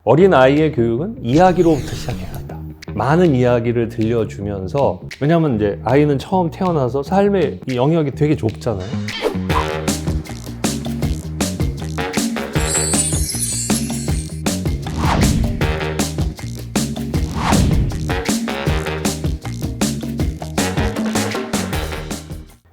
어린아이의 교육은 이야기로부터 시작해야 한다. 많은 이야기를 들려주면서, 왜냐하면 이제 아이는 처음 태어나서 삶의 이 영역이 되게 좁잖아요.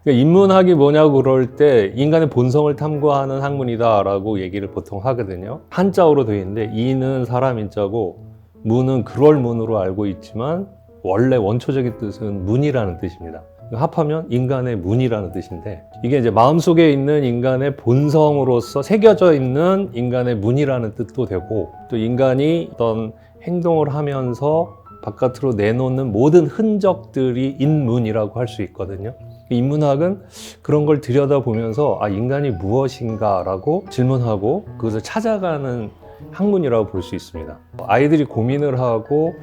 인문학이 뭐냐고 그럴 때 인간의 본성을 탐구하는 학문이다 라고 얘기를 보통 하거든요. 한자어로 되어 있는데 이는 사람 인자고 문은 그럴 문으로 알고 있지만 원래 원초적인 뜻은 문이라는 뜻입니다. 합하면 인간의 문이라는 뜻인데, 이게 이제 마음속에 있는 인간의 본성으로서 새겨져 있는 인간의 문이라는 뜻도 되고, 또 인간이 어떤 행동을 하면서 바깥으로 내놓는 모든 흔적들이 인문이라고 할 수 있거든요. 인문학은 그런 걸 들여다보면서 인간이 무엇인가 라고 질문하고 그것을 찾아가는 학문이라고 볼 수 있습니다. 아이들이 고민을 하고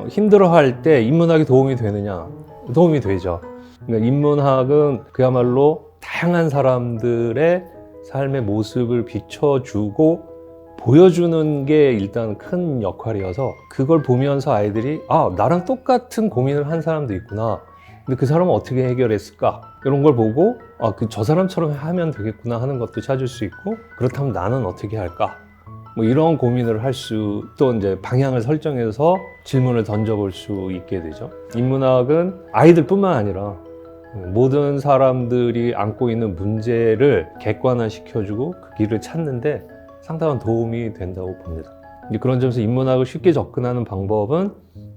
힘들어할 때 인문학이 도움이 되느냐? 도움이 되죠. 그러니까 인문학은 그야말로 다양한 사람들의 삶의 모습을 비춰주고 보여주는 게 일단 큰 역할이어서, 그걸 보면서 아이들이 나랑 똑같은 고민을 한 사람도 있구나, 근데 그 사람은 어떻게 해결했을까, 이런 걸 보고 저 사람처럼 하면 되겠구나 하는 것도 찾을 수 있고, 그렇다면 나는 어떻게 할까, 뭐 이런 고민을 할 수, 또 이제 방향을 설정해서 질문을 던져볼 수 있게 되죠. 인문학은 아이들뿐만 아니라 모든 사람들이 안고 있는 문제를 객관화시켜주고 그 길을 찾는데 상당한 도움이 된다고 봅니다. 그런 점에서 인문학을 쉽게 접근하는 방법은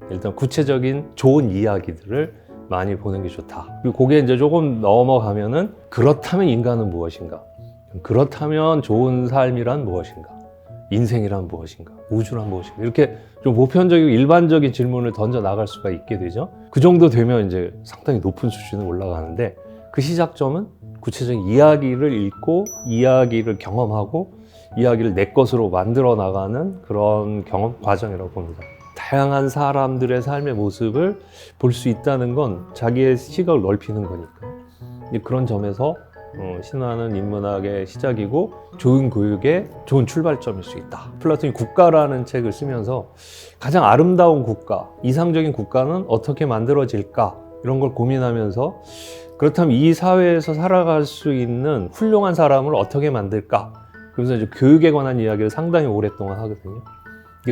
일단 구체적인 좋은 이야기들을 많이 보는 게 좋다. 그리고 거기에 이제 조금 넘어가면은, 그렇다면 인간은 무엇인가? 그렇다면 좋은 삶이란 무엇인가? 인생이란 무엇인가? 우주란 무엇인가? 이렇게 좀 보편적이고 일반적인 질문을 던져 나갈 수가 있게 되죠. 그 정도 되면 이제 상당히 높은 수준에 올라가는데, 그 시작점은 구체적인 이야기를 읽고 이야기를 경험하고 이야기를 내 것으로 만들어 나가는 그런 경험 과정이라고 봅니다. 다양한 사람들의 삶의 모습을 볼 수 있다는 건 자기의 시각을 넓히는 거니까. 그런 점에서 신화는 인문학의 시작이고 좋은 교육의 좋은 출발점일 수 있다. 플라톤이 국가라는 책을 쓰면서 가장 아름다운 국가, 이상적인 국가는 어떻게 만들어질까, 이런 걸 고민하면서, 그렇다면 이 사회에서 살아갈 수 있는 훌륭한 사람을 어떻게 만들까, 그래서 이제 교육에 관한 이야기를 상당히 오랫동안 하거든요.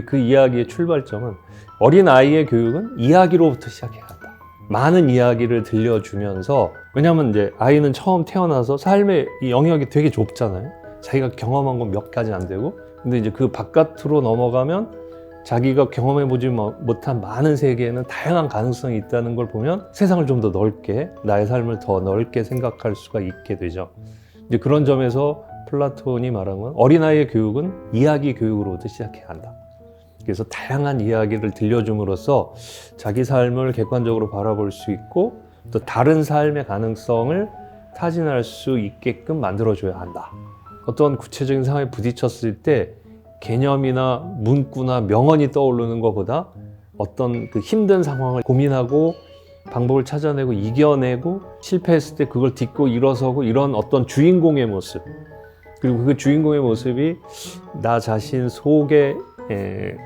그 이야기의 출발점은, 어린아이의 교육은 이야기로부터 시작해야 한다. 많은 이야기를 들려주면서, 왜냐하면 이제 아이는 처음 태어나서 삶의 이 영역이 되게 좁잖아요. 자기가 경험한 건 몇 가지 안 되고, 근데 이제 그 바깥으로 넘어가면 자기가 경험해보지 못한 많은 세계에는 다양한 가능성이 있다는 걸 보면 세상을 좀 더 넓게, 나의 삶을 더 넓게 생각할 수가 있게 되죠. 이제 그런 점에서 플라톤이 말한 건, 어린아이의 교육은 이야기 교육으로부터 시작해야 한다. 그래서 다양한 이야기를 들려줌으로써 자기 삶을 객관적으로 바라볼 수 있고, 또 다른 삶의 가능성을 타진할 수 있게끔 만들어줘야 한다. 어떤 구체적인 상황에 부딪혔을 때 개념이나 문구나 명언이 떠오르는 것보다 어떤 그 힘든 상황을 고민하고 방법을 찾아내고 이겨내고 실패했을 때 그걸 딛고 일어서고, 이런 어떤 주인공의 모습, 그리고 그 주인공의 모습이 나 자신 속에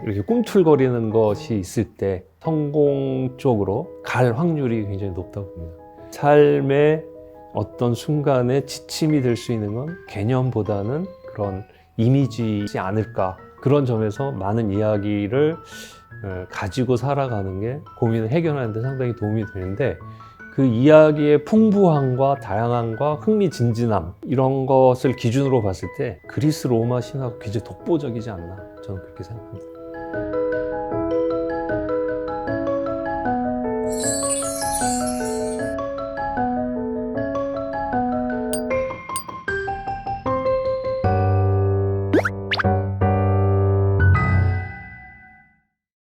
이렇게 꿈틀거리는 것이 있을 때 성공 쪽으로 갈 확률이 굉장히 높다고 봅니다. 삶의 어떤 순간에 지침이 될 수 있는 건 개념보다는 그런 이미지이지 않을까. 그런 점에서 많은 이야기를 가지고 살아가는 게 고민을 해결하는 데 상당히 도움이 되는데, 그 이야기의 풍부함과 다양함과 흥미진진함, 이런 것을 기준으로 봤을 때 그리스 로마 신화가 굉장히 독보적이지 않나, 저는 그렇게 생각합니다.